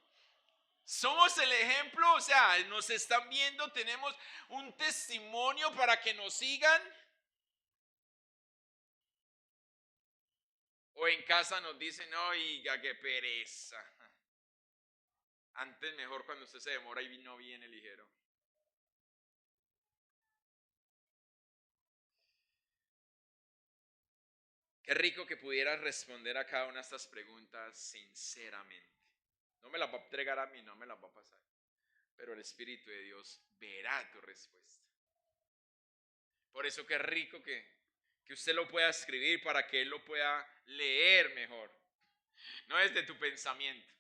Somos el ejemplo, o sea, nos están viendo, tenemos un testimonio para que nos sigan. O en casa nos dicen, oiga, qué pereza. Antes mejor cuando usted se demora y no viene ligero. Qué rico que pudieras responder a cada una de estas preguntas sinceramente. No me las va a entregar a mí, no me las va a pasar. Pero el Espíritu de Dios verá tu respuesta. Por eso qué rico que usted lo pueda escribir para que Él lo pueda leer mejor. No desde tu pensamiento,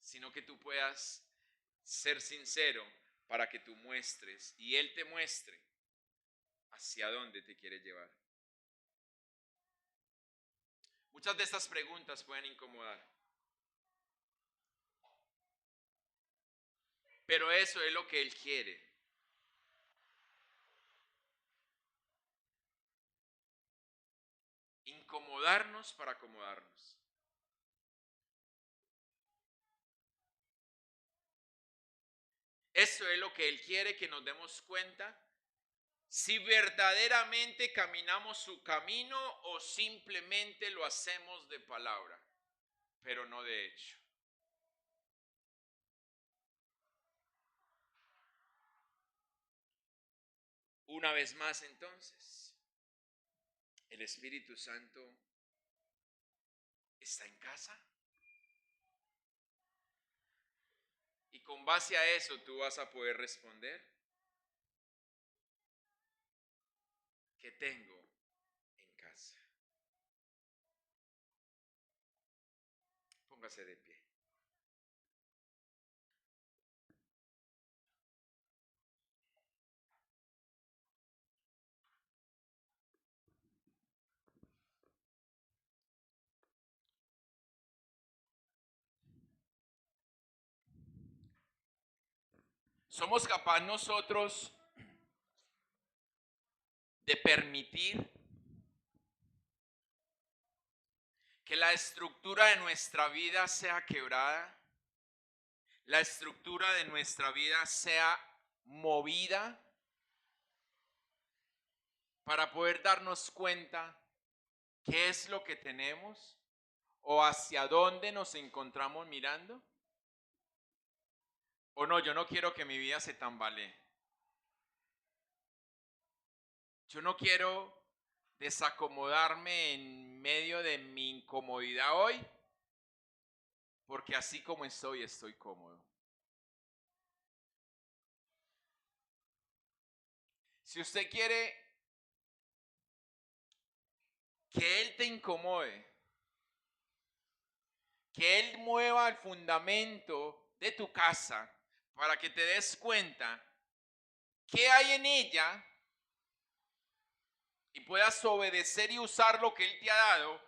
sino que tú puedas ser sincero para que tú muestres y Él te muestre hacia dónde te quiere llevar. Muchas de estas preguntas pueden incomodar, pero eso es lo que Él quiere. Incomodarnos para acomodarnos. Eso es lo que Él quiere, que nos demos cuenta si verdaderamente caminamos su camino o simplemente lo hacemos de palabra, pero no de hecho. Una vez más entonces, ¿el Espíritu Santo está en casa? Y con base a eso tú vas a poder responder, ¿qué tengo en casa? Póngase de pie. ¿Somos capaces nosotros de permitir que la estructura de nuestra vida sea quebrada? La estructura de nuestra vida sea movida. para poder darnos cuenta qué es lo que tenemos o hacia dónde nos encontramos mirando? O no, yo no quiero que mi vida se tambalee. Yo no quiero desacomodarme en medio de mi incomodidad hoy, porque así como estoy cómodo. Si usted quiere que Él te incomode, que Él mueva el fundamento de tu casa para que te des cuenta qué hay en ella y puedas obedecer y usar lo que Él te ha dado,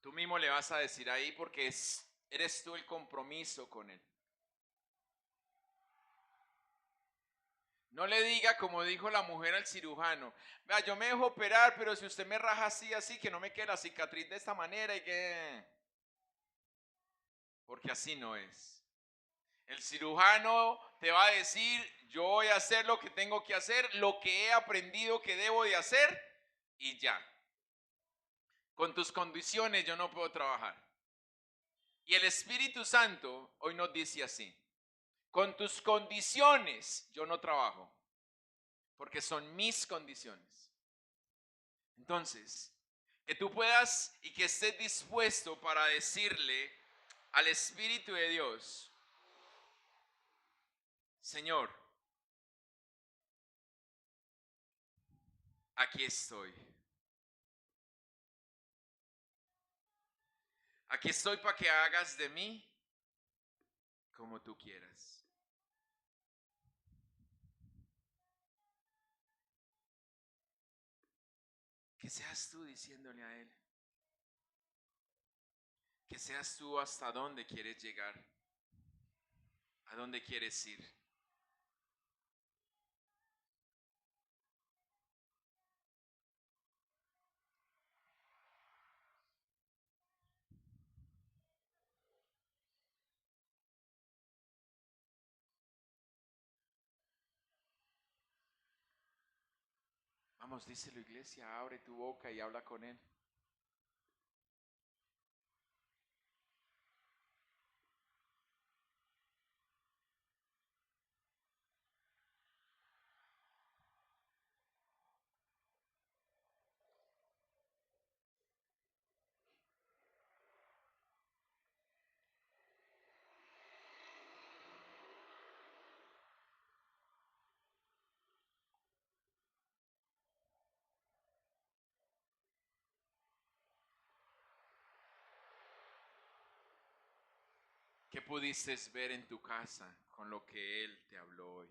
tú mismo le vas a decir ahí porque eres tú el compromiso con Él. No le diga como dijo la mujer al cirujano, vea, yo me dejo operar, pero si usted me raja así, así, que no me quede la cicatriz de esta manera y que... Porque así no es. El cirujano te va a decir, yo voy a hacer lo que tengo que hacer, lo que he aprendido que debo de hacer y ya. Con tus condiciones yo no puedo trabajar. Y el Espíritu Santo hoy nos dice así, con tus condiciones yo no trabajo, porque son mis condiciones. Entonces, que tú puedas y que estés dispuesto para decirle al Espíritu de Dios, Señor, aquí estoy. Aquí estoy para que hagas de mí como tú quieras. Que seas tú diciéndole a Él. Que seas tú hasta dónde quieres llegar. A dónde quieres ir. Vamos, díselo, iglesia, abre tu boca y habla con Él. ¿Qué pudiste ver en tu casa con lo que Él te habló hoy?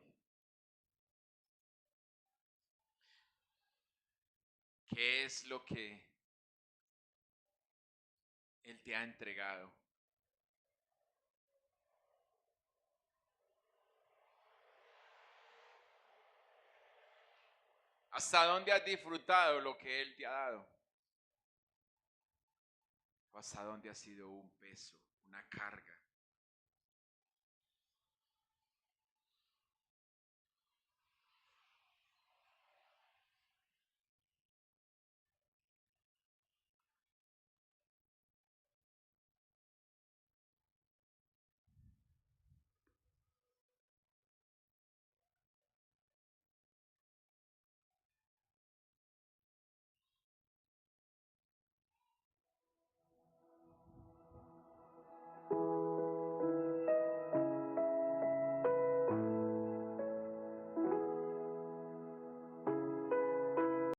¿Qué es lo que Él te ha entregado? ¿Hasta dónde has disfrutado lo que Él te ha dado? ¿O hasta dónde ha sido un peso, una carga?